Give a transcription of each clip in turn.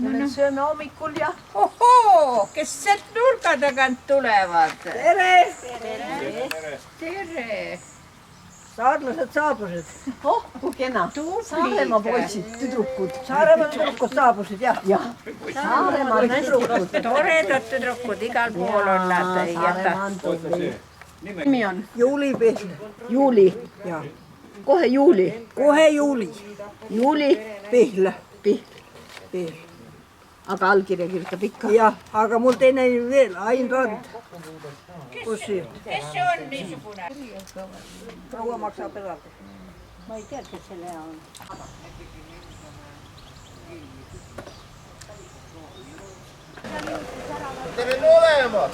me sööme hommikul ja... Ohoo, kes sealt nurga tagant tulevad? Tere! Tere! Saarlased saabusid. Oh, kui kena. Saaremaa poisid, tüdrukud. Saaremaa tüdrukud saabusid, jah. Jah. Saaremaa tüdrukud. Toredad tüdrukud, igal pool on nad. Saaremaa on tubli. Nimi on? Juuli Pihl. Juuli. Jah. Kohe juuli. Kohe Juuli. Juuli. Pihl. Pihl. Aga allkirja kirjutab ikka. Jah, aga mul teine veel, Ain Rand. Kus siin? Kes see on niisugune? Proua maksab eraldi. Ma ei tea, kes selle hea on. Tere olemas!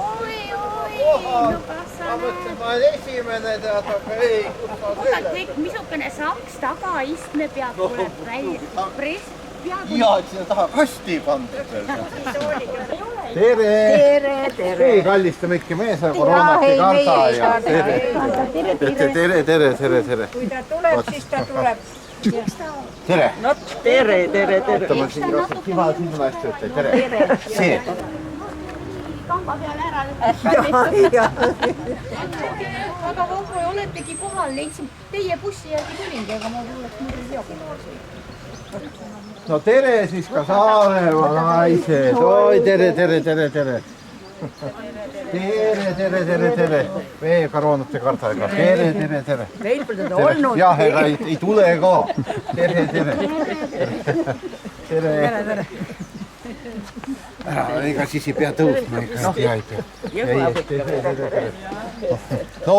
Oi, no kas sa Ma mõtlen, ma olen esimene tead, aga ei, kus sa näed? Kõik misukene saks tagaistme pealt tuleb välja. ja, et sinna taha kasti pandud. Tere! Ei kallistame ikka mees, aga koroonat ei karda. Tere! Kui ta tuleb, siis ta tuleb. Tere! Tere! Oota, ma siin rohkem siva silma hästi võtta. Tere! See! Kamba peale ära. Aga vahva, oletegi kohal, leidsin teie bussi järgi tulingi, aga ma oleks muidu joogin. No tere siis ka Saaremaa naised. Oi, tere! Tere! Meie koroonat ei karda ega. Tere! Meil pole seda olnud. Jah, ega ei tule ka. Tere! Ära, ega siis ei pea tõusma, ega ei pea. No,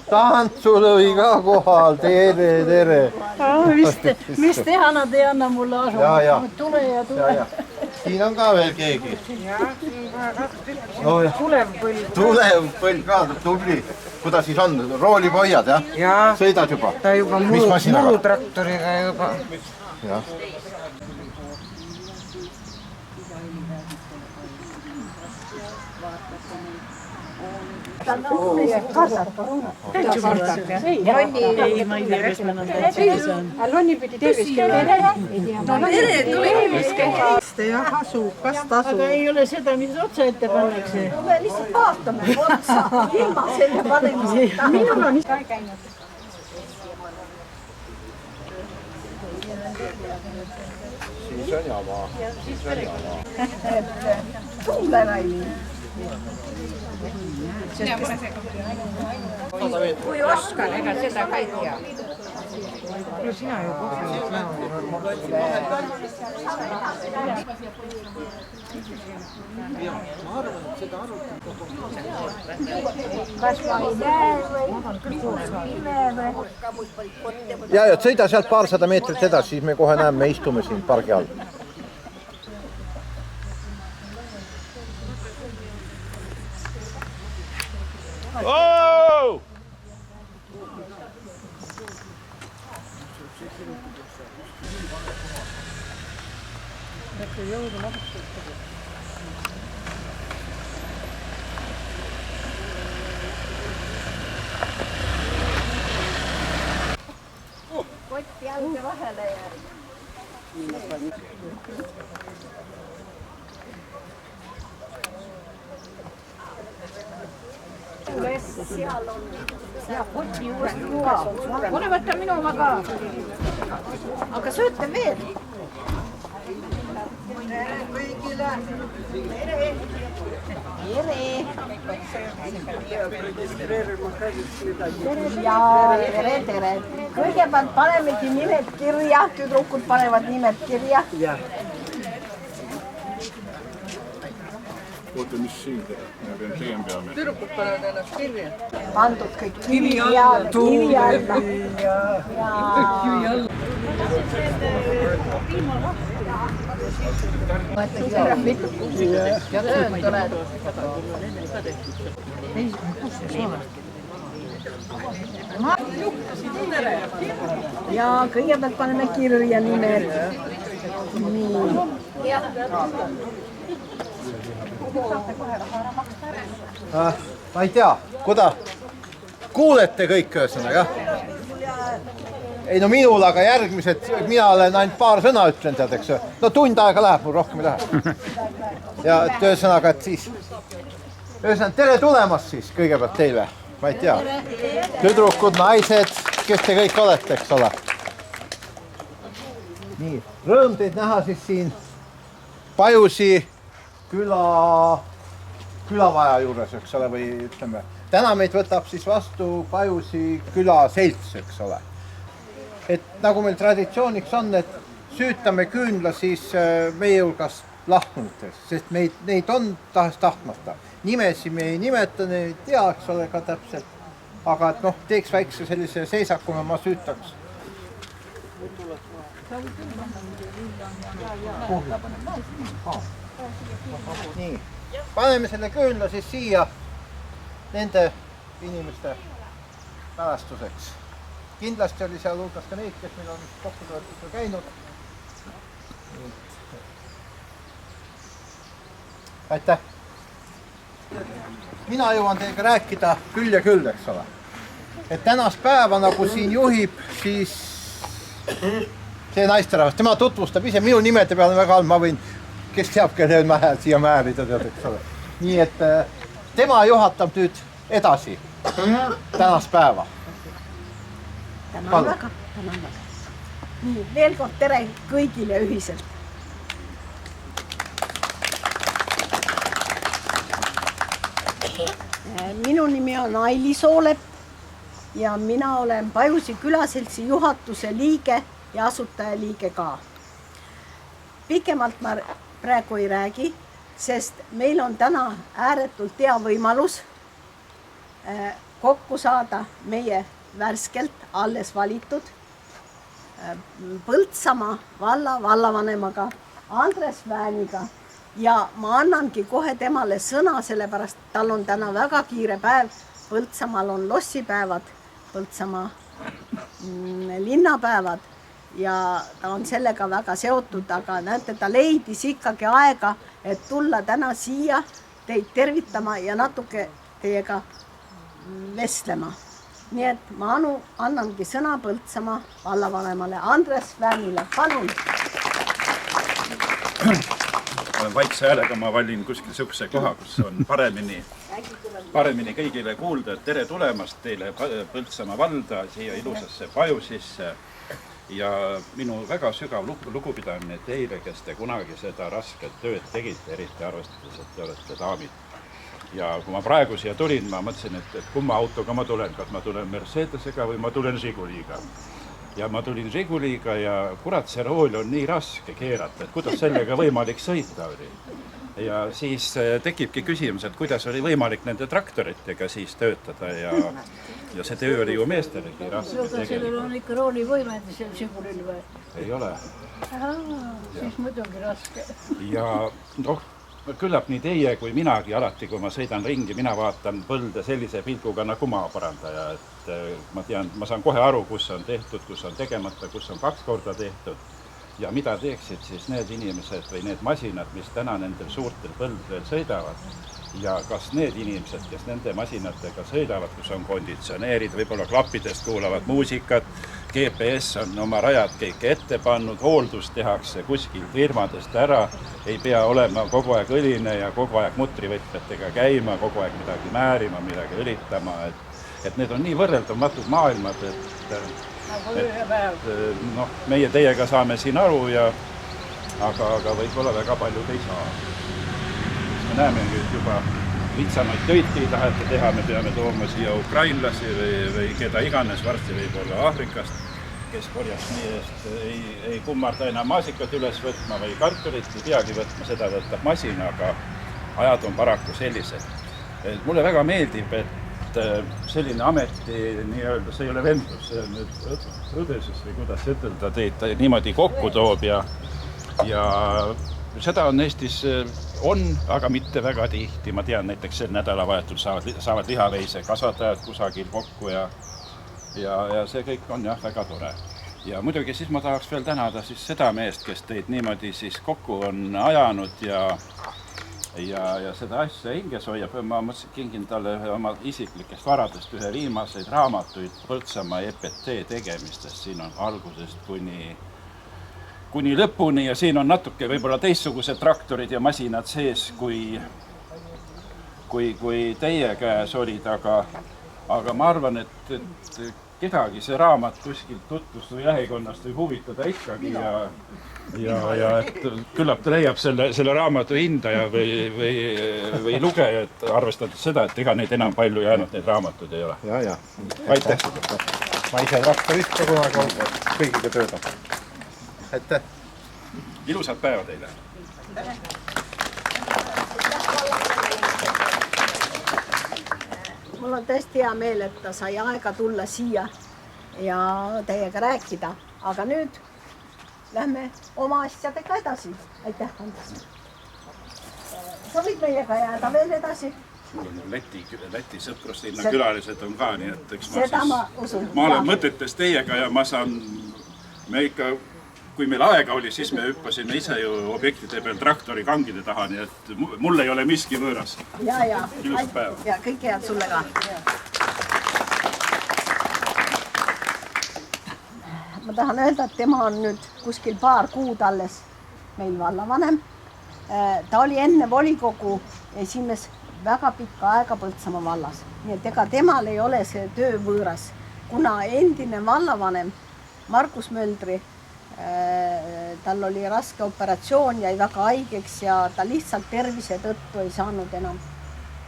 tantsulõi ka kohal, tere. Mis teha, nad ei anna mulle asu. Ja. Tule. Siin on ka veel keegi. Tulev põld ka, tubli. Kuidas siis on? Roolipojad, jah? Sõidad juba? Ta juba mulutraktoriga juba. Jah. Lonni pidi tervis käia. Tere, tulemist! Jah, asub, kas tasub? Aga ei ole seda, mis otsa ette pannakse. Me lihtsalt vaatame otsa, ilma selle panemiseta. Minul on Siis on jama. Tuuleväli. Kui oskan, ega seda ka ei tea. Ja sõida sealt paarsada meetrit edasi, siis me kohe näeme, me istume siin pargi all. Oh! Kott jalge vahele ja... Seal on ja koti juures ka. Ole võtta minu oma ka. Aga sööte veel? Tere kõigile! Tere. Kõigepealt panemegi nimed kirja, tüdrukud panevad nimed kirja. Oota, mis siin teha? Ma pean tegema peame. Tüdrukud panevad ennast kirja. Pandud kõik kivi alla. Ja kõigepealt paneme kirja nimed. Nii. Ma ei tea, kuida kuulete kõik ühesõnaga, jah? ei no minul, aga järgmised, mina olen ainult paar sõna ütlen tead, eks. No tund aega läheb, mul rohkem ei lähe. Ja et ühesõnaga, et siis, tere tulemast siis kõigepealt teile, ma ei tea. Tüdrukud, naised, kes te kõik olete, eks ole. Nii, rõõm teid näha siis siin Pajusi külavaja juures, eks ole, või ütleme. Täna meid võtab siis vastu Pajusi külaselts, eks ole. Et nagu meil traditsiooniks on, et süütame küünla siis meie hulgast lahkunutes, sest neid on tahtmata. Nimesi me ei nimeta, neid ei tea, eks ole ka täpselt. Aga et noh, teeks väikse sellise seisaku, ma süütaks. Nii, paneme selle küünla siis siia nende inimeste mälestuseks. Kindlasti oli seal hulgas ka neid, kes meil on kokkutöötusel käinud. Aitäh! Mina jõuan teiega rääkida küll ja küll, eks ole. Et tänast päeva nagu siin juhib, siis see naisterahvas, tema tutvustab ise, minu nimede peale väga halb, ma võin, kes teab, kelle ma siia määrida, tead, eks ole. Nii et tema juhatab nüüd edasi tänast päeva. Tänan väga. Nii, veel kord tere kõigile ühiselt. Minu nimi on Aili Soolep ja mina olen Pajusi külaseltsi juhatuse liige ja asutajaliige ka. Pikemalt ma praegu ei räägi, sest meil on täna ääretult hea võimalus kokku saada meie värskelt alles valitud Põltsamaa valla vallavanemaga Andres Vääniga ja ma annangi kohe temale sõna, sellepärast tal on täna väga kiire päev. Põltsamaal on lossipäevad, Põltsamaa linnapäevad ja ta on sellega väga seotud, aga näete, ta leidis ikkagi aega, et tulla täna siia teid tervitama ja natuke teiega vestlema. Nii et ma annangi sõna Põltsamaa vallavanemale Andres Väänile. Palun! Olen vaikse häälega, ma valin kuskil sihukese koha, kus on paremini kõigile kuulda. Tere tulemast teile Põltsamaa valda, siia ilusasse Pajusisse. Ja minu väga sügav lugupidamine teile, kes te kunagi seda rasket tööd tegite, eriti arvestades, et te olete daamid. Ja kui ma praegu siia tulin, ma mõtlesin, et kumma autoga ma tulen, kas ma tulen Mercedesega või ma tulen Žiguliga. Ja ma tulin Žiguliga ja kurat, see rool on nii raske keerata, et kuidas sellega võimalik sõita oli. Ja siis tekibki küsimus, et kuidas oli võimalik nende traktoritega siis töötada ja see töö oli ju meestelegi raske tegelikult. Sellel on ikka roolivõimed seal Žigulil või? Ei ole. Siis muidugi raske. Ja noh, küllap nii teie kui minagi alati, kui ma sõidan ringi, mina vaatan põlde sellise pilguga nagu maaparandaja, et ma tean, ma saan kohe aru, kus on tehtud, kus on tegemata, kus on 2 korda tehtud ja mida teeksid siis need inimesed või need masinad, mis täna nendel suurtel põldudel sõidavad ja kas need inimesed, kes nende masinatega sõidavad, kus on konditsioneerid, võib-olla klappidest kuulavad muusikat, GPS on oma rajad kõik ette pannud, hooldus tehakse kuskil firmadest ära, ei pea olema kogu aeg õline ja kogu aeg mutrivõtmetega käima, kogu aeg midagi määrima, midagi õlitama, et need on nii võrreldamatud maailmad, et noh, meie teiega saame siin aru, aga võib-olla väga paljud ei saa. Me näeme nüüd juba lihtsamaid töidki ei taheta teha, me peame tooma siia ukrainlasi või keda iganes, varsti võib-olla Aafrikast, kes korjaks meie eest ei kummarda enam maasikat üles võtma või kartulit ei peagi võtma, seda võtab masin, aga ajad on paraku sellised. Mulle väga meeldib, et selline ameti nii-öelda, see ei ole vendlus, see on nüüd õdesus või kuidas ütelda, teid niimoodi kokku toob ja seda on Eestis on, aga mitte väga tihti. Ma tean, näiteks sel nädalavahetul saavad lihaveise kasvatajad kusagil kokku ja see kõik on jah väga tore. Ja muidugi siis ma tahaks veel tänada siis seda meest, kes teid niimoodi siis kokku on ajanud ja ja seda asja hinges hoiab. Ma mõtlesin, kingin talle ühe oma isiklikest varadest ühe viimaseid raamatuid Põltsamaa EPT tegemistest. Siin on algusest kuni lõpuni ja siin on natuke võib-olla teistsugused traktorid ja masinad sees, kui teie käes olid, aga ma arvan, et kedagi see raamat kuskilt tutvustu jahikonnast võib huvitada ikkagi ja et küllap ta leiab selle raamatu hindaja või lugejad, arvestades seda, et ega neid enam palju jäänud, neid raamatuid ei ole. Ja. Aitäh! Ma ise traktorist ka kunagi kõigiga töötab. Aitäh! Ilusat päeva teile! Mul on tõesti hea meel, et ta sai aega tulla siia ja teiega rääkida. Aga nüüd lähme oma asjadega edasi. Aitäh, Andres. Sa võid meiega jääda veel edasi. Mul on Läti sõpruslinna külalised on ka, nii et eks ma usun. Ma olen mõtetes teiega ja me ikka, kui meil aega oli, siis me hüppasime ise ju objektide peal traktori kangide taha, nii et mul ei ole miski võõras. Ja. Ilusat päeva. Ja kõike head sulle ka. Ma tahan öelda, et tema on nüüd kuskil paar kuud alles meil vallavanem. Ta oli enne volikogu esimees väga pikka aega Põltsamaa vallas. Nii et ega temal ei ole see töö võõras, kuna endine vallavanem Markus Möldri, tal oli raske operatsioon, jäi väga haigeks ja ta lihtsalt tervise tõttu ei saanud enam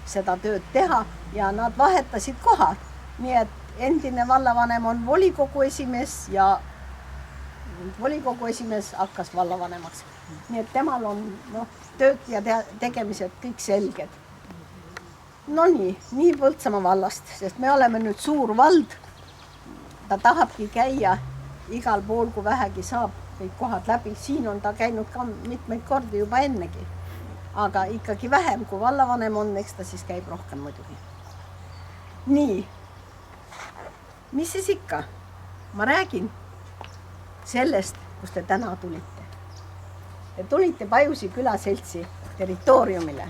seda tööd teha ja nad vahetasid kohad. Nii et endine vallavanem on volikogu esimees ja volikogu esimees hakkas vallavanemaks. Nii et temal on tööd ja tegemised kõik selged. No nii Põltsamaa vallast, sest me oleme nüüd suur vald. Ta tahabki käia igal pool, kui vähegi saab kõik kohad läbi. Siin on ta käinud ka mitmeid kordi juba ennegi. Aga ikkagi vähem, kui vallavanem on, eks ta siis käib rohkem muidugi. Nii, mis siis ikka? Ma räägin sellest, kus te täna tulite. Te tulite Pajusi külaseltsi territooriumile.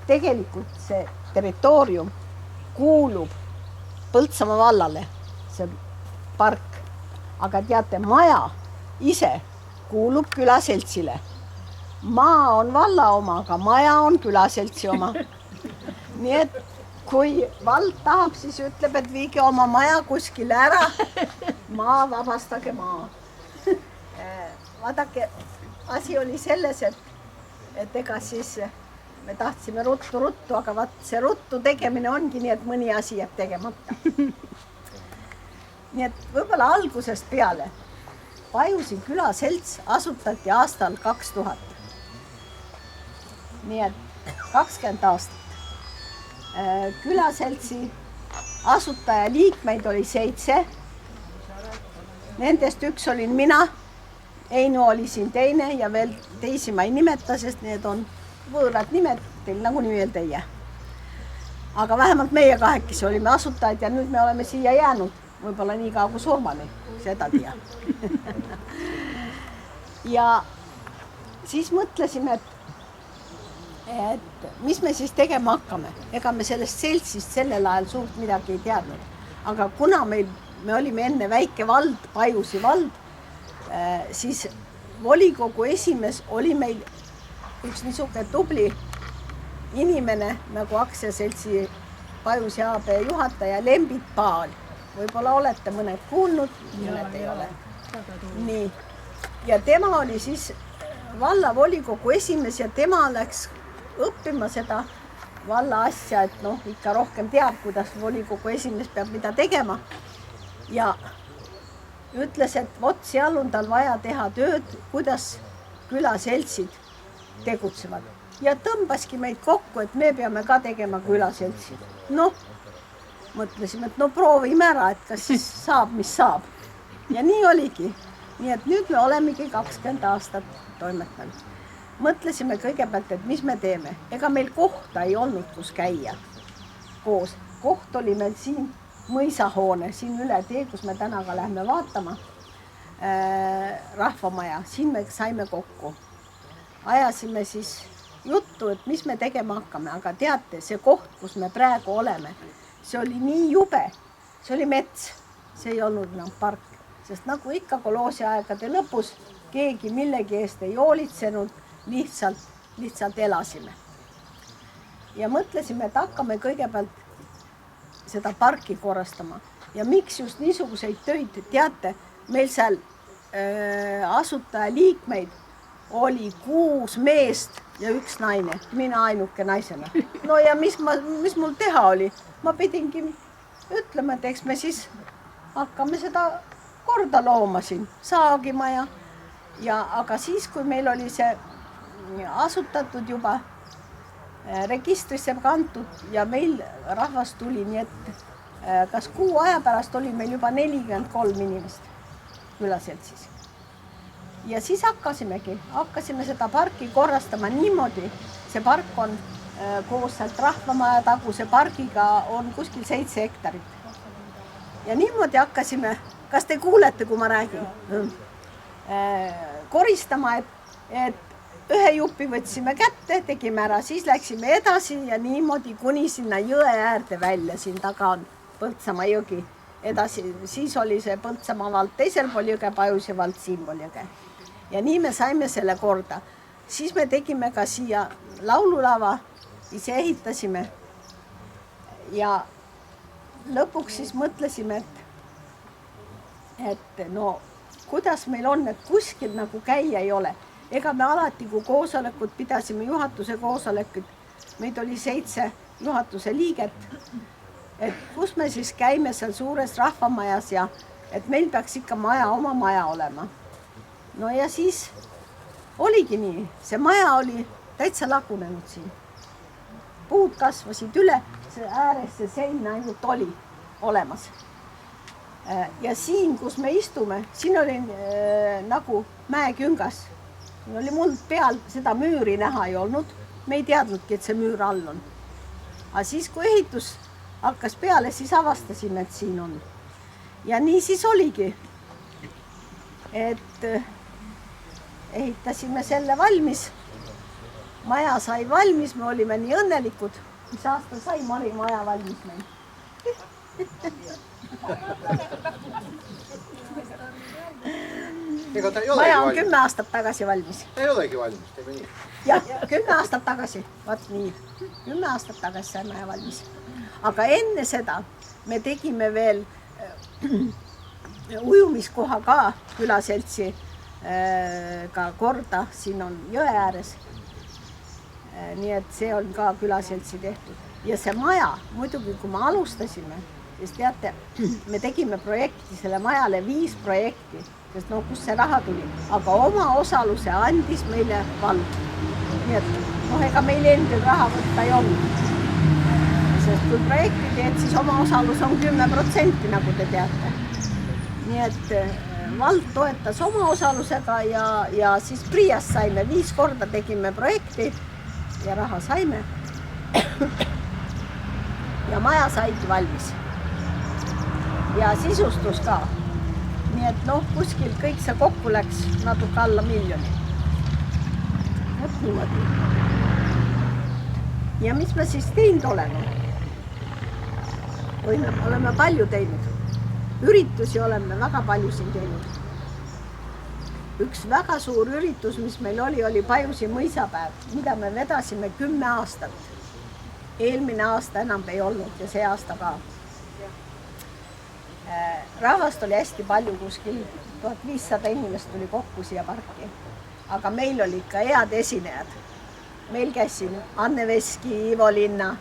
Tegelikult see territoorium kuulub Põltsamaa vallale, see park. Aga teate, maja ise kuulub külaseltsile. Maa on valla oma, aga maja on külaseltsi oma. Nii et kui vald tahab, siis ütleb, et viige oma maja kuskile ära. Maa, vabastage maa. Vaadake, asi oli selles, et ega siis me tahtsime ruttu, aga vaat see ruttu tegemine ongi nii, et mõni asi jääb tegemata. Nii et võib-olla algusest peale Pajusi külaselts asutati aastal 2000. Nii et 20 aastat. Külaseltsi asutaja liikmeid oli 7. Nendest üks olin mina, Einu oli siin teine ja veel teisi ma ei nimeta, sest need on võõrad nimed, teil nagunii veel teie. Aga vähemalt meie kahekesi olime asutajad ja nüüd me oleme siia jäänud. Võib-olla nii kaua kui surmani, seda tea. Ja siis mõtlesime, et mis me siis tegema hakkame. Ega me sellest seltsist sellel ajal suurt midagi ei teadnud. Aga kuna me olime enne väike vald, Pajusi vald, siis volikogu esimees oli meil üks niisugune tubli inimene nagu aktsiaseltsi Pajusi AB juhataja Lembit Paal. Võib-olla olete mõned kuulnud, mõned ei ole. Nii. Ja tema oli siis valla volikogu esimees ja tema läks õppima seda valla asja, et ikka rohkem teab, kuidas volikogu esimees peab mida tegema. Ja ütles, et vot seal on tal vaja teha tööd, kuidas külaseltsid tegutsevad. Ja tõmbaski meid kokku, et me peame ka tegema külaseltsid. Mõtlesime, et proovime ära, et kas siis saab, mis saab. Ja nii oligi. Nii et nüüd me olemegi 20 aastat toimetanud. Mõtlesime kõigepealt, et mis me teeme. Ega meil kohta ei olnud, kus käia koos. Koht oli meil siin mõisahoone, siin üle tee, kus me täna ka lähme vaatama. Rahvamaja, siin me saime kokku. Ajasime siis juttu, et mis me tegema hakkame, aga teate, see koht, kus me praegu oleme, see oli nii jube, see oli mets, see ei olnud enam park, sest nagu ikka koloosiaegade lõpus keegi millegi eest ei hoolitsenud, lihtsalt elasime. Ja mõtlesime, et hakkame kõigepealt seda parki korrastama. Ja miks just niisuguseid töid, teate, meil seal asutaja liikmeid oli 6 meest ja 1 naine, mina ainuke naisena. No ja mis mul teha oli? Ma pidingi ütlema, et eks me siis hakkame seda korda looma siin, saagima aga siis, kui meil oli see asutatud juba, registrisse kantud ja meil rahvas tuli, nii et kas kuu aja pärast oli meil juba 43 inimest külaseltsis. Ja siis hakkasime seda parki korrastama niimoodi, see park on koos sealt Rahvamaja taguse pargiga on kuskil 7 hektarit. Ja niimoodi hakkasime, kas te kuulete, kui ma räägin, koristama, et ühe jupi võtsime kätte, tegime ära, siis läksime edasi ja niimoodi kuni sinna jõe äärde välja, siin taga on Põltsamaa jõgi. Edasi, siis oli see Põltsamaa vald teisel pool jõge, Pajusi vald siin pool jõge. Ja nii me saime selle korda. Siis me tegime ka siia laululava, ise ehitasime. Ja lõpuks siis mõtlesime, et no kuidas meil on, et kuskil nagu käia ei ole. Ega me alati, kui koosolekud pidasime, juhatuse koosolekud, meid oli 7 juhatuse liiget, et kus me siis käime seal suures rahvamajas ja et meil peaks ikka oma maja olema. No ja siis oligi nii, see maja oli täitsa lagunenud siin. Puud kasvasid üle, see ääres see sein ainult oli olemas. Ja siin, kus me istume, siin oli nagu mäeküngas. Siin oli muld peal, seda müüri näha ei olnud. Me ei teadnudki, et see müür all on. Aga siis, kui ehitus hakkas peale, siis avastasime, et siin on. Ja nii siis oligi, et ehitasime selle valmis. Maja sai valmis, me olime nii õnnelikud. Mis aasta sai Mari maja valmis meil? Maja on 10 aastat tagasi valmis. Ei olegi valmis, teeme nii. Jah, 10 aastat tagasi, vaat nii. 10 aastat tagasi sai maja valmis. Aga enne seda me tegime veel ujumiskoha ka külaseltsi ka korda, siin on jõe ääres. Nii et see on ka külaseltsi tehtud. Ja see maja, muidugi kui me alustasime, siis teate, me tegime projekti selle majale 5 projekti, sest no kus see raha tuli, aga oma osaluse andis meile vald. Nii et ega meil endil raha võtta ei olnud. Sest kui projekti teed, siis oma osalus on 10%, nagu te teate. Nii et vald toetas oma osalusega ja siis Priias saime 5 korda tegime projekti ja raha saime. Ja maja saigi valmis. Ja sisustus ka. Nii et kuskil kõik see kokku läks natuke alla 1 miljoni. Vot niimoodi. Ja mis me siis teinud oleme? Oleme palju teinud. Üritusi oleme väga palju siin teinud. Üks väga suur üritus, mis meil oli Pajusi mõisapäev, mida me vedasime 10 aastat. Eelmine aasta enam ei olnud ja see aasta ka. Rahvast oli hästi palju, kuskil 1500 inimest tuli kokku siia parki. Aga meil oli ikka head esinejad. Meil käisin Anne Veski, Ivo Linna,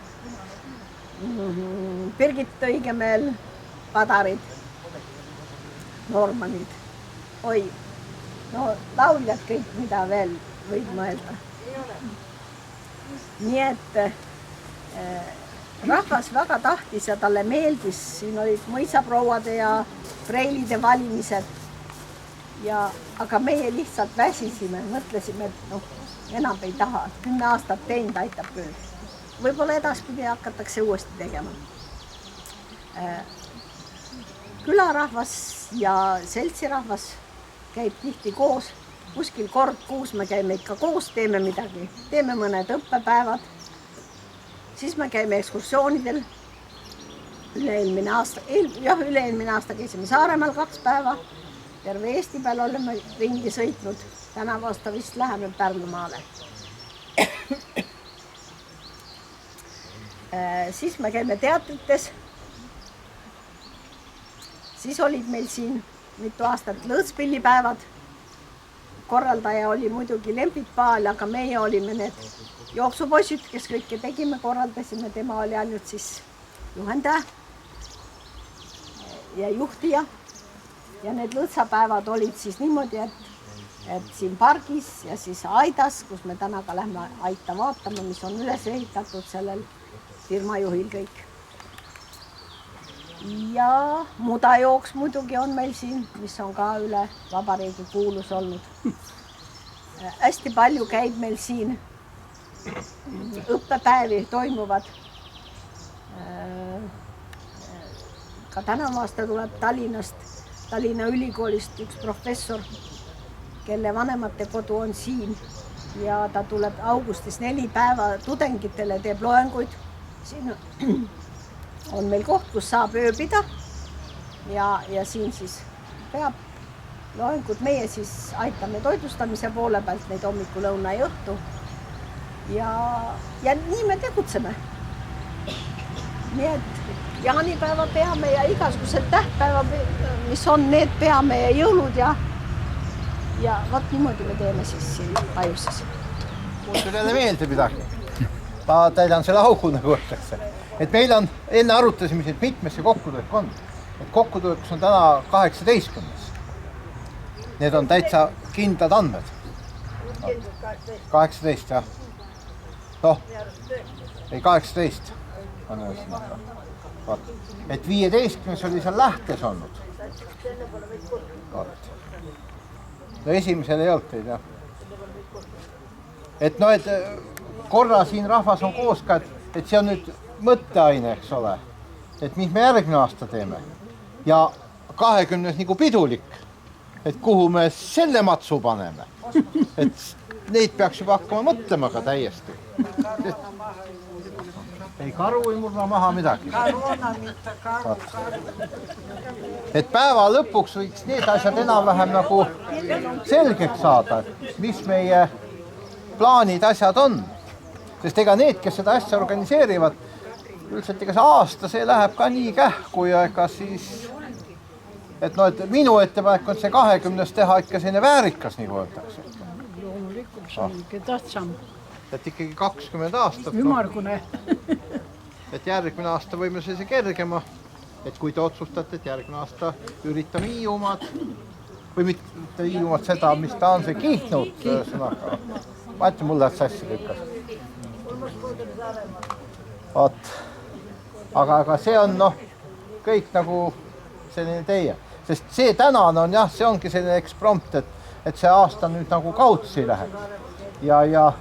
Birgit Õigemeel, Padarid, Normanid. Oi, lauljad kõik, mida veel võib mõelda. Nii et rahvas väga tahtis ja talle meeldis. Siin olid mõisaprouade ja preilide valimised. Aga meie lihtsalt väsisime, mõtlesime, et enam ei taha. 10 aastat teinud aitab küll. Võib-olla edaspidi hakatakse uuesti tegema. Külarahvas ja seltsirahvas käib tihti koos kuskil kord kuus me käime ikka koos, teeme midagi, teeme mõned õppepäevad. Siis me käime ekskursioonidel. Üle-eelmine aasta käisime Saaremaal 2 päeva. Terve Eesti peal oleme ringi sõitnud. Tänavu aasta vist läheme Pärnumaale. Siis me käime teatrites. Siis olid meil siin mitu aastat lõõtspillipäevad. Korraldaja oli muidugi Lembit Paal, aga meie olime need jooksupoisid, kes kõike tegime, korraldasime. Tema oli ainult siis juhendaja ja juhtija. Ja need lõõtsapäevad olid siis niimoodi, et siin pargis ja siis aidas, kus me täna ka lähme aita vaatama, mis on üles ehitatud sellel firmajuhil kõik. Ja mudajooks muidugi on meil siin, mis on ka üle vabariigi kuulus olnud. Hästi palju käib meil siin õppepäevi toimuvad. Ka tänavu aasta tuleb Tallinna ülikoolist üks professor, kelle vanemate kodu on siin ja ta tuleb augustis 4 päeva tudengitele, teeb loenguid. Siin on meil koht, kus saab ööbida ja siin siis peab loengud. Meie siis aitame toitlustamise poole pealt neid hommiku, lõuna ja õhtu. Ja nii me tegutseme. Nii et jaanipäeva peame ja igasugused tähtpäeva, mis on, need peame ja jõulud ja vot niimoodi me teeme siis siin Pajuses. Mulle jälle meelde midagi. Ma täidan selle augu, nagu öeldakse. Et meil on, enne arutasime, et mitmes see kokkutulek on. Et kokkutuleks on täna 18. Need on täitsa kindlad andmed. 18, jah. Noh, ei 18 on ühesõnaga. Et 15 oli seal lähtes olnud. No esimesel ei olnud teid, jah. Et no, et korra siin rahvas on koos ka, et see on nüüd mõtteaine, eks ole. Et mis me järgmine aasta teeme. Ja 20 nagu pidulik, et kuhu me selle matsu paneme. Et neid peaks juba hakkama mõtlema ka täiesti. Ei, karu ei murra maha midagi. Et päeva lõpuks võiks need asjad enam-vähem nagu selgeks saada, mis meie plaanid asjad on. Sest ega need, kes seda asja organiseerivad, üldiselt ega see aasta see läheb ka nii kähku ja ega siis, et no, et minu ettepanek on see 20 teha ikka selline väärikas, nagu öeldakse. Loomulikult see on ikka tähtsam. Et ikkagi 20 aastat. Ümargune. Et järgmine aasta võime see kergema, et kui te otsustate, et järgmine aasta üritame Hiiumaad või mitte Hiiumaad seda, mis ta on see Kihnut sõnaga. Vaata mulle, et sassi lükkas. Vaat. Aga see on kõik nagu selline teie. Sest see tänane on jah, see ongi selline eksprompt, et see aasta nüüd nagu kautsi läheb. Ja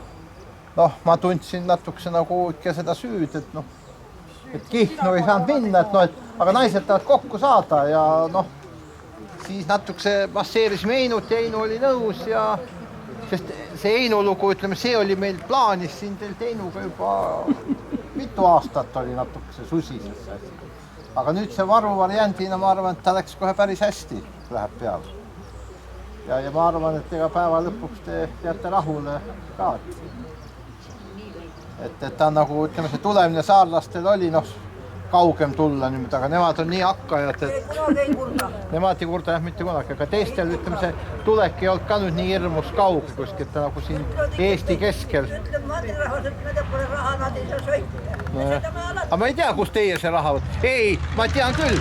ma tundsin natukese nagu ikka seda süüd, et Kihnu ei saanud minna, aga naised tahavad kokku saada ja siis natukese masseerisime Einut ja Einu oli nõus ja sest see Einu lugu, ütleme, see oli meil plaanis siin teilt Einuga juba mitu aastat oli natukese susisesse. Aga nüüd see varu variandina ma arvan, et ta läks kohe päris hästi, läheb peale. Ja ma arvan, et ega päeva lõpuks te jääte rahule ka. Et ta on nagu, ütleme, see tulemine saarlastel oli kaugem tulla nüüd, aga nemad on nii hakkajad, et nemad ei kurda jah mitte kunagi, aga teistel, ütleme, see tulek ei olnud ka nüüd nii hirmus kauge kuskilt nagu siin Eesti keskel. Aga ma ei tea, kus teie see raha võt. Ei, ma tean küll.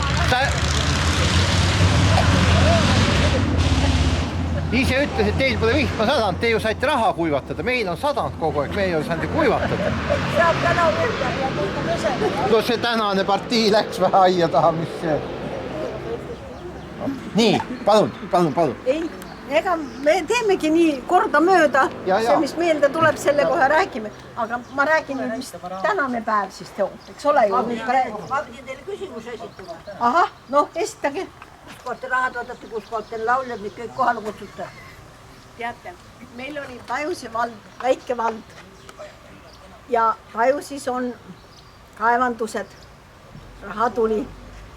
Ise ütles, et teil pole vihma sadanud, te ju saite raha kuivatada, meil on sadanud kogu aeg, me ei ole saanud kuivatada. No see tänane partii läks vähe aia taha, mis see. Nii, palun. Ei, ega me teemegi nii korda mööda, see mis meelde tuleb, selle kohe räägime. Aga ma räägin nüüd, mis tänane päev siis teob, eks ole ju. Ma pidin teile küsimuse esitama. Ahah, esitage. Kus kohta rahad võtate, kus kohta lauljad, kõik kohale kutsuta. teate, meil oli Pajusi vald, väike vald ja Pajusis on kaevandused, raha tuli.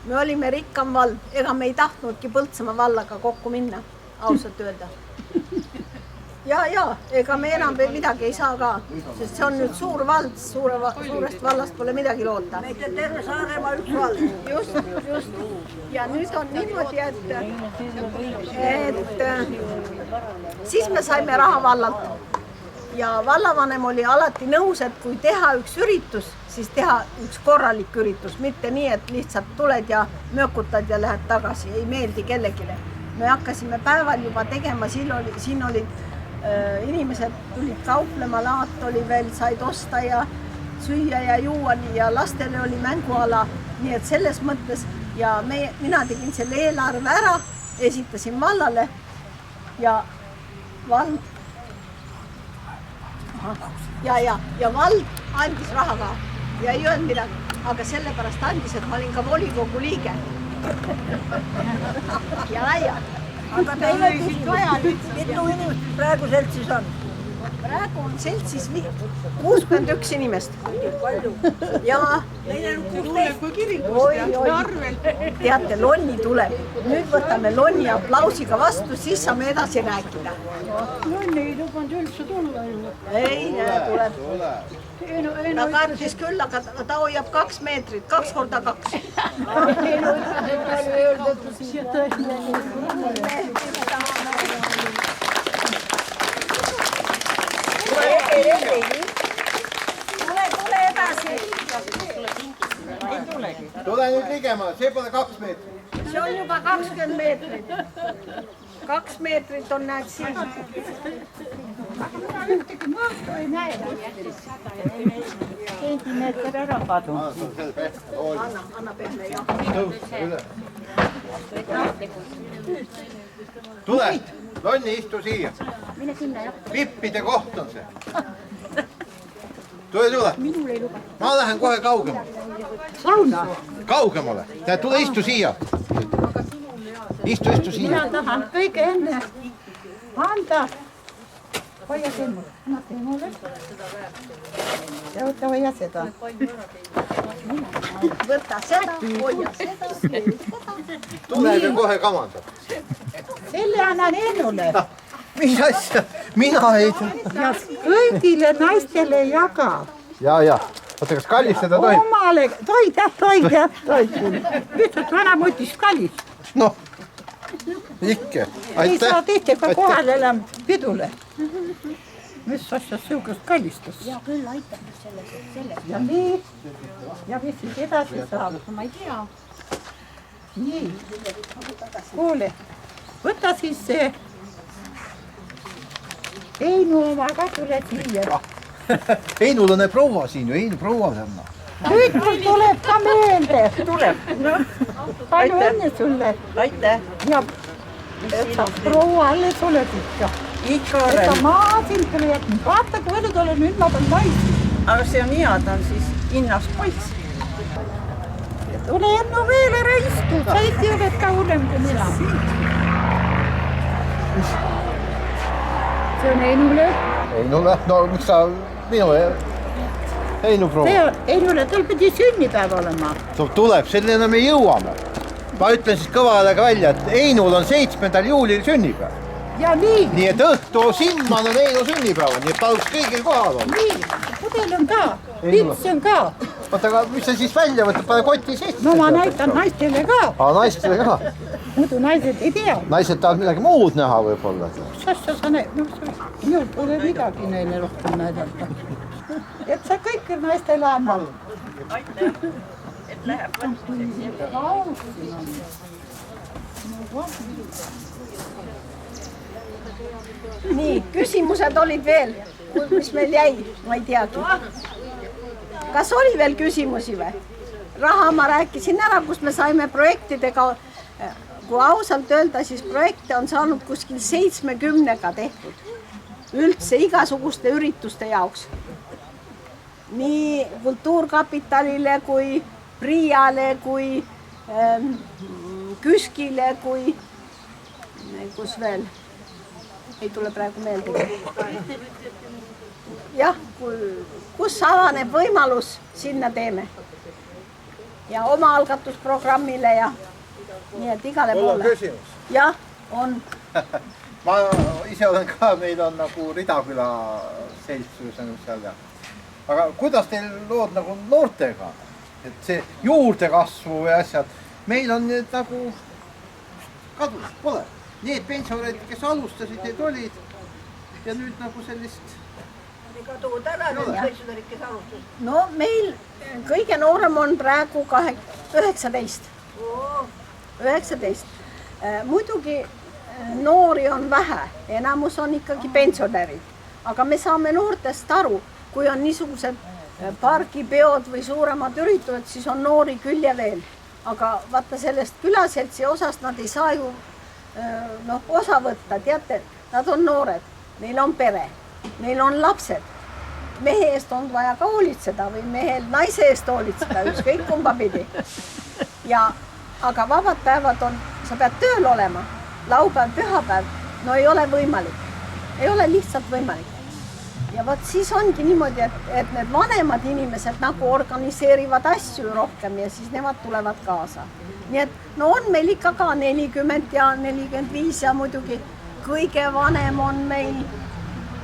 Me olime rikkam vald, ega me ei tahtnudki Põltsamaa vallaga kokku minna, ausalt öelda. Ja, ega me enam veel midagi ei saa ka, sest see on nüüd suur vald, suurest vallast pole midagi loota. Meid on terve Saaremaa üks vald. Just. Ja nüüd on niimoodi, et siis me saime raha vallalt ja vallavanem oli alati nõus, et kui teha üks üritus, siis teha üks korralik üritus, mitte nii, et lihtsalt tuled ja möökutad ja lähed tagasi, ei meeldi kellegile. Me hakkasime päeval juba tegema, siin olid inimesed tulid kauplema, laat oli veel, said osta ja süüa ja juua ja lastele oli mänguala, nii et selles mõttes ja mina tegin selle eelarve ära, esitasin vallale ja vald ja vald andis raha ka ja ei öelnud midagi, aga sellepärast andis, et ma olin ka volikogu liige. Ja. Aga teil on kõik vaja nüüd. Mitu inimest praegu seltsis on? Praegu on seltsis 61 inimest. Ja teate, Lonni tuleb. Nüüd võtame Lonni aplausiga vastu, siis saame edasi rääkida. Lonni ei lubanud üldse tulla ju. Ei, tuleb. Ta kardis küll, aga ta hoiab 2 meetrit, 2 korda 2. Tule edasi. Tule nüüd ligemale, see pole 2 meetrit. See on juba 20 meetrit. 2 meetrit on näed siin. Ühtegi mõõtu ei näe. Sentimeeter ära kadunud. Anna pehme, jah. Tule, Lonni, istu siia. Vippide koht on see. Tule. Ma lähen kohe kaugemale. Sauna. Kaugemale. Tule, istu siia. Istu siia. Mina tahan kõige enne anda. Hoia siin mul. Anna tee mulle. Ja võta hoia seda. Võta seda, hoia seda. Tule ja kohe kamandab. Selle annan Ennule. Mis asja? Mina ei tea. Ja kõigile naistele jaga. Ja. Oota, kas kallistada tohib? Omale, toid. Ühtselt vanamutis kallis. Noh, ikke. Ei saa tihti ka kohale enam pidule. Mis asja siukest kallistas? Ja küll aitab selles. Ja nii. Ja mis siis edasi saab? Ma ei tea. Nii. Kuule, võta siis see Heinu omaga tule siia. Heinulane proua siin ju, Heinu proua täna. Nüüd mul tuleb ka meelde. Tuleb. Palju õnne sulle. Aitäh. Ja sa proualle tuled ikka. Ikka Ega olen. ma sind pole jätnud. Vaata, kui palju tole nüüd ma pean naisi. Aga see on hea, ta on siis innas poiss. Tule Ennu veel ära istu. Sa ikka oled ka hullem kui mina. See on Heinule. Heinule? No miks sa minu Heinu proua? Heinule, tal pidi sünnipäev olema. Tuleb, sellena me jõuame. Ma ütlen siis kõva häälega välja, et Heinul on 7. juulil sünnipäev. Ja nii. Nii et õhtu Simman on Heinu sünnipäev, nii et paluks kõigil kohal on. Nii, pudel on ka. Pits on ka. Oota, aga mis sa siis välja võtad, pane kotti sisse? No ma näitan naistele ka. Naistele ka? Muidu naised ei tea. Naised tahavad midagi muud näha võib-olla. Mis asja sa näed? Minul pole midagi neile rohkem näidata. Et sa kõik naistele annad. Aitäh, et läheb Nii, küsimused olid veel, mis meil jäi, ma ei teagi. Kas oli veel küsimusi või? Raha ma rääkisin ära, kus me saime projektidega, kui ausalt öelda, siis projekte on saanud kuskil 70-ga tehtud. Üldse igasuguste ürituste jaoks. Nii Kultuurkapitalile kui Priiale kui Küskile kui kus veel. ei tule praegu meelde. Jah, kus avaneb võimalus, sinna teeme. Ja oma algatusprogrammile ja nii, et igale Mul on poole. küsimus. Jah, on. Ma ise olen ka, meil on nagu Ridaküla seltsus seal ja. Aga kuidas teil lood nagu noortega? Et see juurdekasvu või asjad, meil on need nagu kadus, pole. Need pensionärid, kes alustasid, need olid ja nüüd nagu sellist... Kaduvad ära need pensionärid, kes alustasid. No meil kõige noorem on praegu 19. 19. Muidugi noori on vähe, enamus on ikkagi pensionärid. Aga me saame noortest aru, kui on niisugused pargipeod või suuremad üritused, siis on noori küll ja veel. Aga vaata sellest külaseltsi osast nad ei saa ju osa võtta. Teate, nad on noored, neil on pere, neil on lapsed. Mehe eest on vaja ka hoolitseda või mehel naise eest hoolitseda, ükskõik kumba pidi. Aga vabad päevad on, sa pead tööl olema, laupäev, pühapäev, no ei ole võimalik. Ei ole lihtsalt võimalik. Ja võt siis ongi niimoodi, et need vanemad inimesed nagu organiseerivad asju rohkem ja siis nemad tulevad kaasa. Nii et no on meil ikka ka 40 ja 45 ja muidugi kõige vanem on meil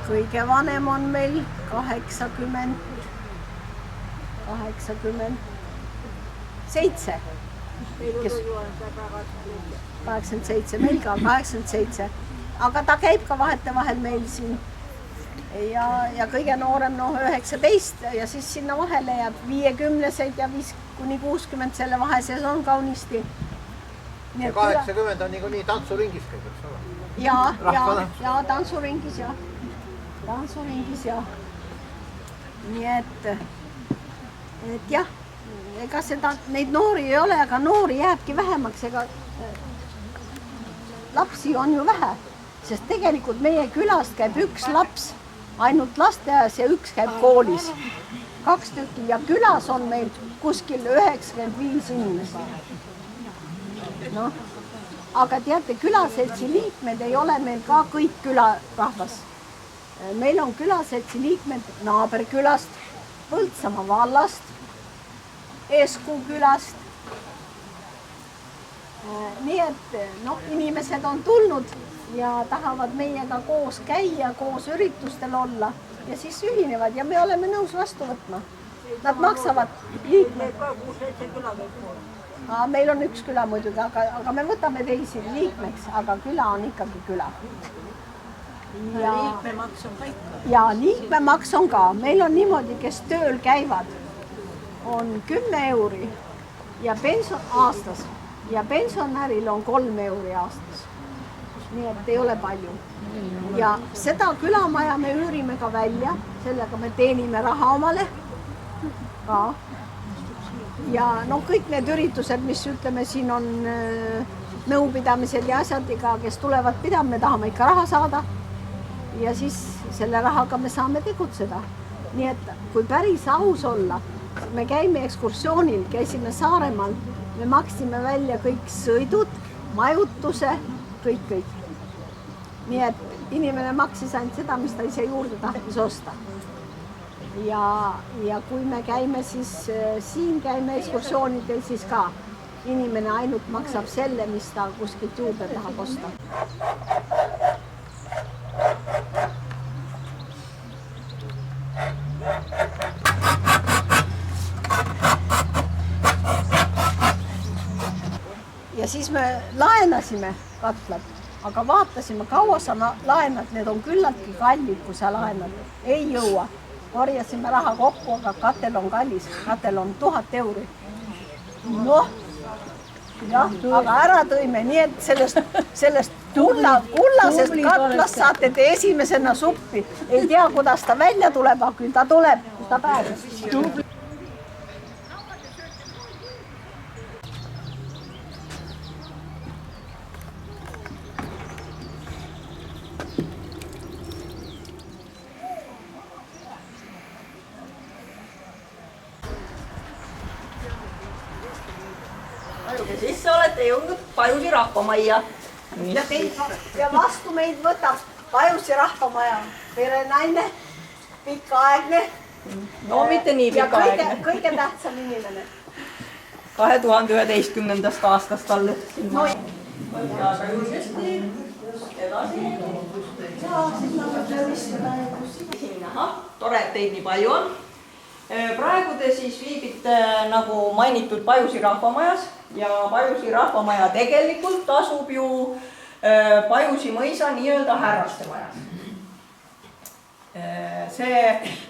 87. Kes 87, meil ka 87, aga ta käib ka vahetevahel meil siin ja kõige noorem 19 ja siis sinna vahele jääb 50-sed ja 5-60 selle vahe sees on kaunisti. Ja 80 on nii tantsuringis käib, eks ole? Ja tantsuringis ja. Nii et jah, ega neid noori ei ole, aga noori jääbki vähemaks, ega lapsi on ju vähe, sest tegelikult meie külast käib üks laps ainult lasteaias ja üks käib koolis. 2 tükki ja külas on meil kuskil 95 inimest. No, aga teate, külaseltsi liikmed ei ole meil ka kõik külarahvas. Meil on külaseltsi liikmed naaberkülast, Põltsamaa vallast, Esku külast. Nii et inimesed on tulnud ja tahavad meiega koos käia, koos üritustel olla ja siis ühinevad ja me oleme nõus vastu võtma. Nad maksavad liikmed. Meil on üks küla muidugi, aga me võtame teisi liikmeks, aga küla on ikkagi küla. Liikmemaks on kõik. Ja liikmemaks on ka. Meil on niimoodi, kes tööl käivad, on 10 euri ja aastas ja pensionäril on 3 euri aastas. Nii et ei ole palju. Ja seda külamaja me üürime ka välja, sellega me teenime raha omale ka. Ja kõik need üritused, mis ütleme, siin on nõupidamised ja asjad, kes tulevad pidama, me tahame ikka raha saada. Ja siis selle rahaga me saame tegutseda. Nii et kui päris aus olla, me käime ekskursioonil, käisime Saaremaal, me maksime välja kõik sõidud, majutuse, kõik. Nii et inimene maksis ainult seda, mis ta ise juurde tahtis osta. Ja kui me käime siis siin käime ekskursioonidel, siis ka inimene ainult maksab selle, mis ta kuskilt juurde tahab osta. Ja siis me laenasime katlad, aga vaatasime, kaua sa laenad, need on küllaltki kallid, kui sa laenad. Ei jõua. Korjasime raha kokku, aga katel on kallis. Katel on 1000 euri. Aga ära tõime, nii et sellest kullasest katlast saate te esimesena suppi. Ei tea, kuidas ta välja tuleb, aga küll ta tuleb, kus ta pääses. Ja siis olete jõudnud Pajusi rahvamajja. Ja vastu meid võtab Pajusi rahvamaja perenaine, pikaaegne. No mitte nii pikaaegne. Kõige tähtsam inimene. 2011. aastast alles. No, Aga julgesti, edasi. Ahah, tore, et teid nii palju on. Praegu te siis viibite nagu mainitud Pajusi rahvamajas ja Pajusi rahvamaja tegelikult asub ju Pajusi mõisa nii-öelda härrastemajas. See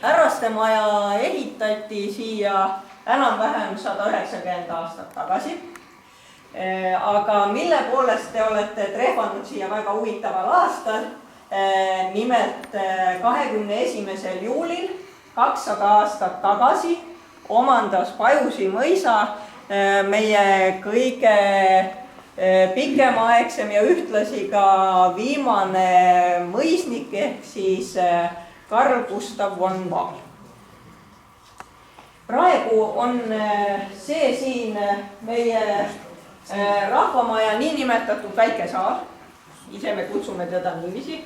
härrastemaja ehitati siia enam-vähem 190 aastat tagasi. Aga mille poolest te olete trehvanud siia väga huvitaval aastal, nimelt 21. juulil 200 aastat tagasi omandas Pajusi mõisa meie kõige pikemaaegsem ja ühtlasi ka viimane mõisnik ehk siis Carl Gustav von Wahl. Praegu on see siin meie rahvamaja niinimetatud väike saal, ise me kutsume teda niiviisi.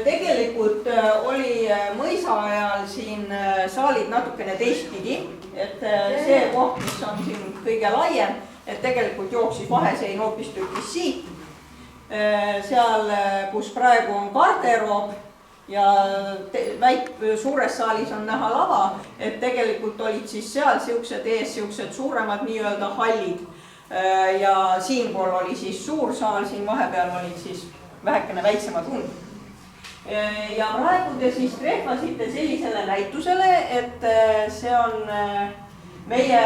Tegelikult oli mõisa ajal siin saalid natukene teistpidi, et see koht, mis on siin kõige laiem, et tegelikult jooksis vahesein hoopistükkis siit. Seal, kus praegu on garderoop ja suures saalis on näha lava, et tegelikult olid siis seal siuksed suuremad nii-öelda hallid. Ja siinpool oli siis suur saal, siin vahepeal olid siis vähekene väiksemad hund. Ja praegu te siis trehvasite sellisele näitusele, et see on meie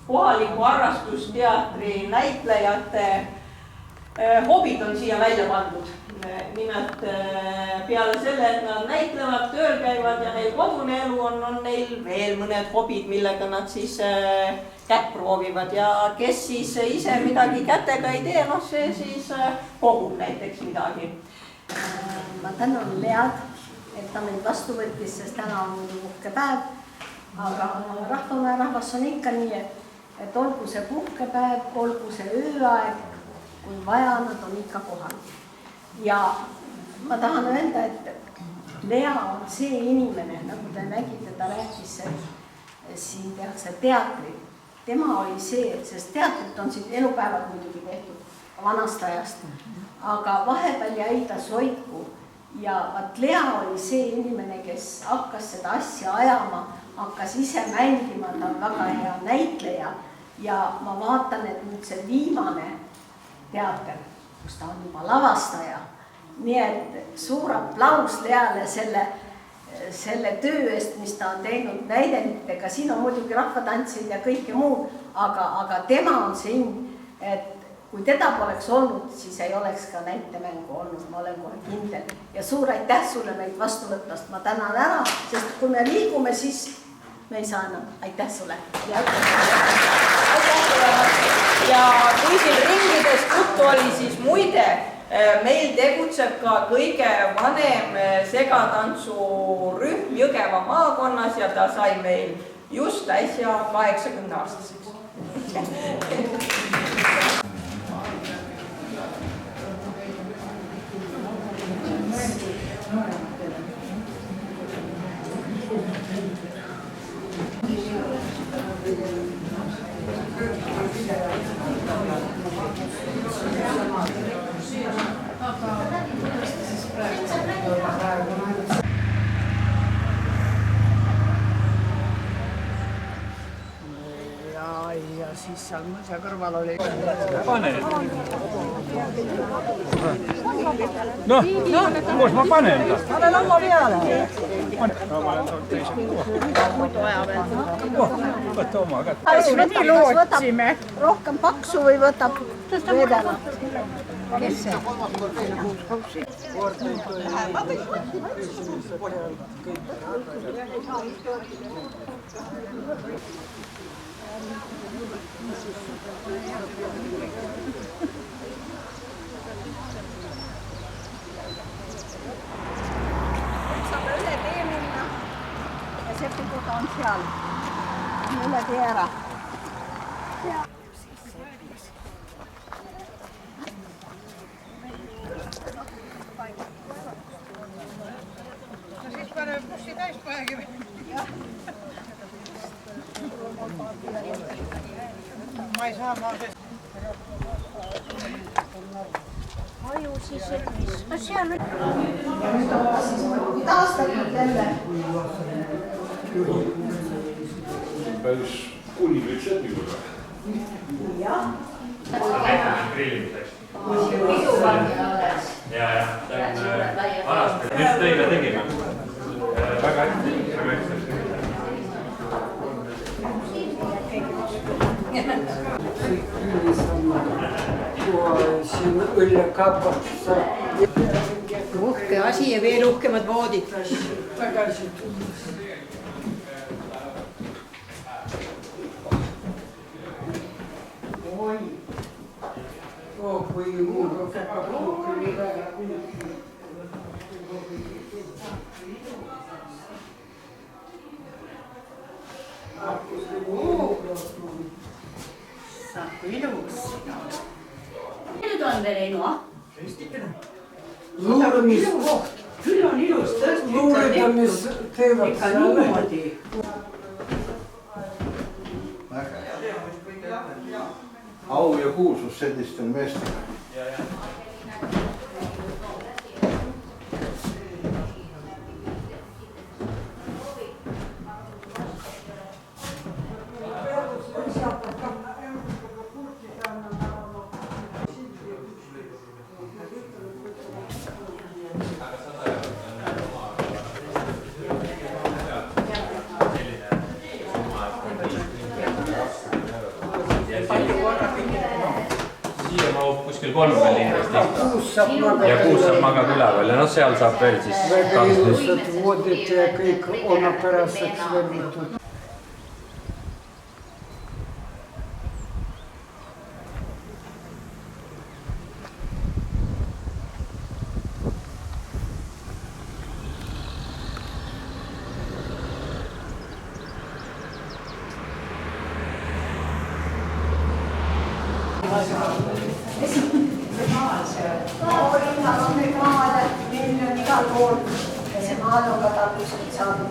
kohaliku harrastusteatri näitlejate hobid on siia välja pandud. Nimelt peale selle, et nad näitlevad, tööl käivad ja neil kodune elu on neil veel mõned hobid, millega nad siis kätt proovivad ja kes siis ise midagi kätega ei tee, noh see siis kogub näiteks midagi. Ma tänan Lead, et ta meid vastu võttis, sest täna on muidu puhkepäev, aga rahvamaja rahvas on ikka nii, et olgu see puhkepäev, olgu see ööaeg, kui vaja, nad on ikka kohal. Ja ma tahan öelda, et Lea on see inimene, nagu te nägite, ta rääkis, et siin tehakse teatrit. Tema oli see, sest teatrit on siin elupäevad muidugi tehtud vanast ajast. Aga vahepeal jäi ta soiku ja Lea oli see inimene, kes hakkas seda asja ajama, hakkas ise mängima, ta on väga hea näitleja ja ma vaatan, et nüüd see viimane teater, kus ta on juba lavastaja. Nii et suur aplaus Leale selle töö eest, mis ta on teinud näidenditega. Siin on muidugi rahvatantsid ja kõike muud, aga tema on see, et kui teda poleks olnud, siis ei oleks ka näitemängu olnud, ma olen kohe kindel. Ja suur aitäh sulle meid vastu võtmast, ma tänan ära, sest kui me liigume, siis me ei saa enam. Aitäh sulle! Aitäh sulle! Ja kui siin ringides juttu oli, siis muide, meil tegutseb ka kõige vanem segatantsurühm Jõgeva maakonnas ja ta sai meil just äsja 80-aastaseks. Ja siis seal mõisa kõrval oli. Pane. Noh, kus ma panen ta? Pane lamma peale. No ma olen teise. Muidu aja veel. Võtta oma kätte. Me nii lootsime. Rohkem paksu või võtab vedela? Kes see? Saab üle tee minna ja see piguda on seal. Üle tee ära. paneme bussi täis praegu. Ma ei saa, ma aju siis, no seal on. taastatud jälle. Päris kuningaid seppiga. Jah. Grillimiseks. Ja, see on vanasti. Just teile tegime. Väga hästi, väga hästi. Siin õllekapad. Uhke asi ja veel uhkemad voodid. Tagasi tulles. Oi. Kui mul hakkab rohkem väga saab ilus. Nüüd on veel Eino? Luuramiskoht. Küll on ilus tõesti. Luuredamis teevad ikka niimoodi. Au ja kuulsus sellistel meestel. Siia mahub kuskil 30 inimest ikka. Ja 6 saab magada üleval ja seal saab veel siis väga ilusad voodid ja kõik omapäraseks värvitud. Meil on igal pool ja see maal on ka kuskilt saadud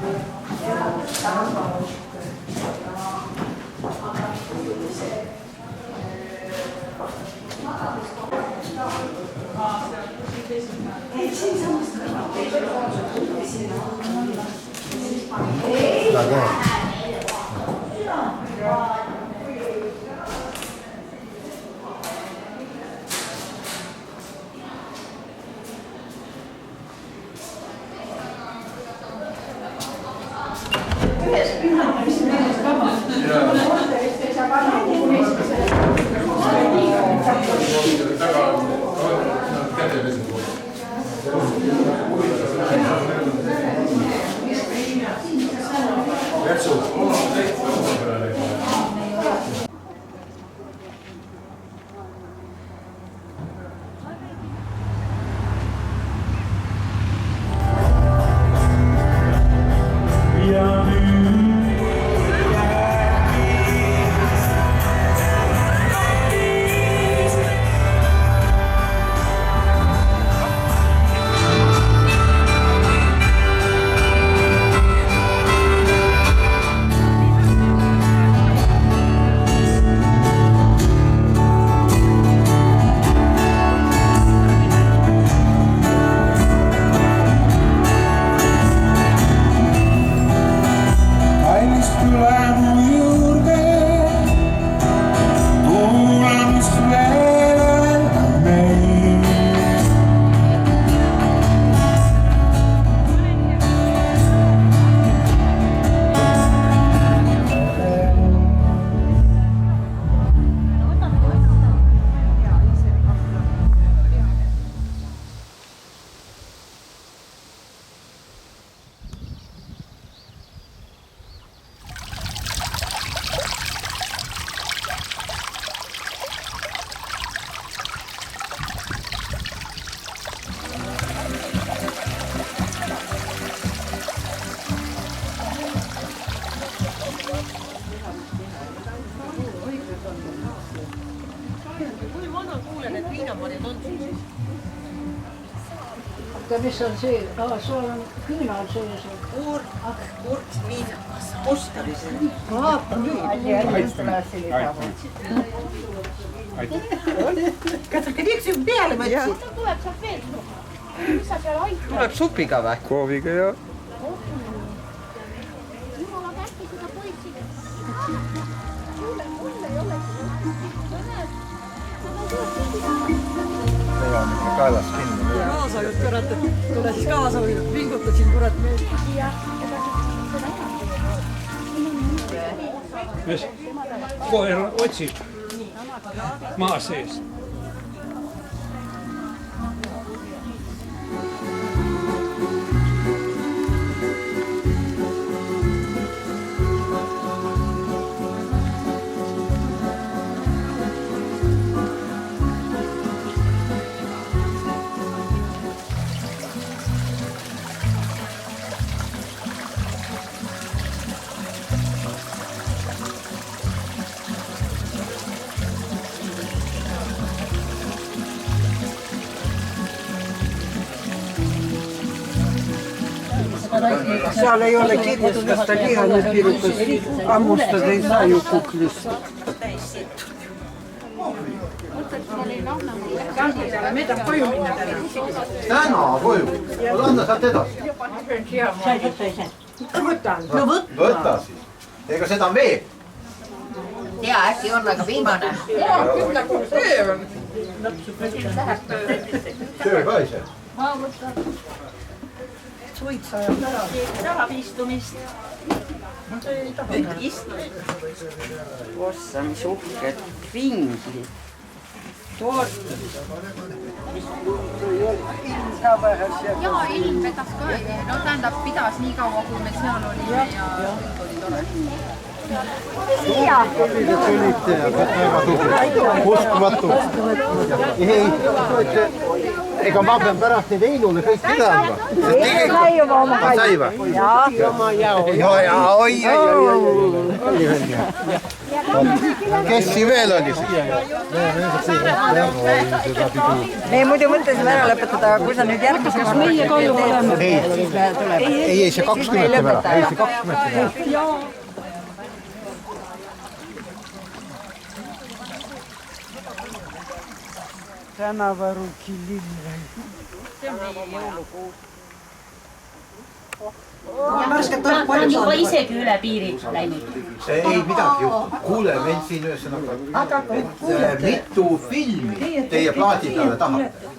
oota, mis on see? Sul on küünal sees. Kurt viin, must oli see. Vaata nüüd. Kas sa kriiksid peale mõtlesid? tuleb sealt veel. Mis sa seal aitad? Tuleb supiga või? Kooviga ja Jumala käski seda poissi. Mulle ei ole see on ikka kaelas kinni. kaasa, kurat, tule siis kaasa või pingutasin, kurat. mis koer otsib maa sees. Seal ei ole kirjas, kas ta liha nüüd pirukas. Hammustada ei saa ju kuklist. Täna koju. Anna sealt edasi. Võta siis. Ega seda on veel. Tea, äkki on aga viimane. Söö ka ise. Tahab istumist. Ossa, mis uhked ringi. jaa, ilm vedas ka. No tähendab, pidas nii kaua, kui me seal olime ja kõik oli tore. Uskumatu. Ega ma pean pärast neid Heinule kõik pidama. Sai või? Jaa. Oi. Kes siin veel oli siis? Me muidu mõtlesime ära lõpetada, aga kui sa nüüd järgmise korda... Kas meie koju oleme? Ei, see 20 teeb ära. Ei, see 20 teeb ära. Tänavaruki lille. Ta on juba isegi üle piiri läinud. See ei midagi juhtu. Kuule, meil siin ühesõnaga, et mitu filmi teie plaadi peale tahate?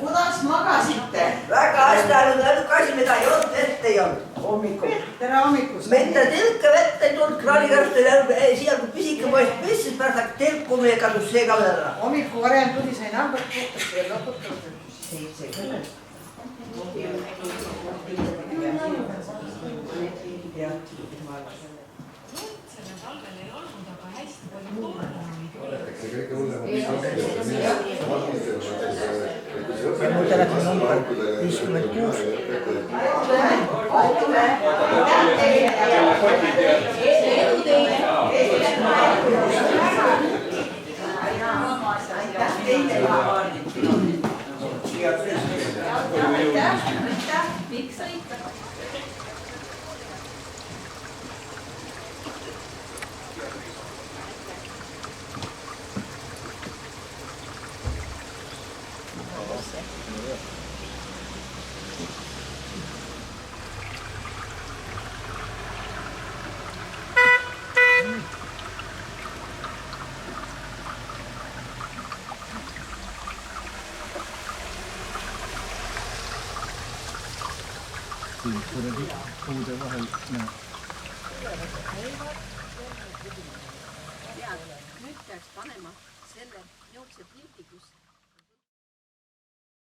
Kuidas magasite? Väga hästi ainult asi, mida ei olnud, ette ei olnud. Hommikul. Tere hommikust. Mente tilka vette ei tulnud, kraanikarst oli jäänud, siia kui pisike poiss pissis, pärast hakkas tilkuma ja kadus see ka veel ära. Hommikul varem tuli sai nambad puhtaks ja lõputanud. See kõnes. Selle talvel ei olnud, aga hästi palju toorena. See kõige hullem on, mis on Mu telefoni number 56. Miks sa ikka? puude vahel näeb. Nüüd peaks panema selle niisuguse pildi, kus